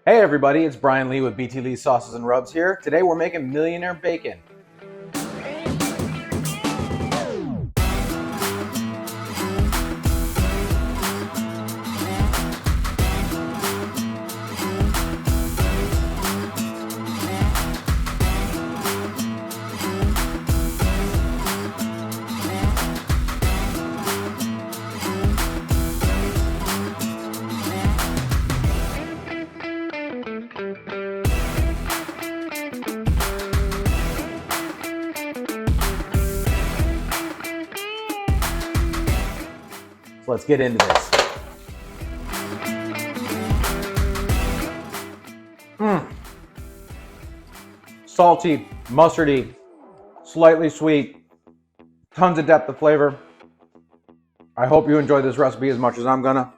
Hey everybody, it's Brian Leigh with BT Leigh Sauces and Rubs here. Today we're making Millionaire Bacon. So let's get into this. Salty, mustardy, slightly sweet, tons of depth of flavor. I hope you enjoy this recipe as much as I'm gonna.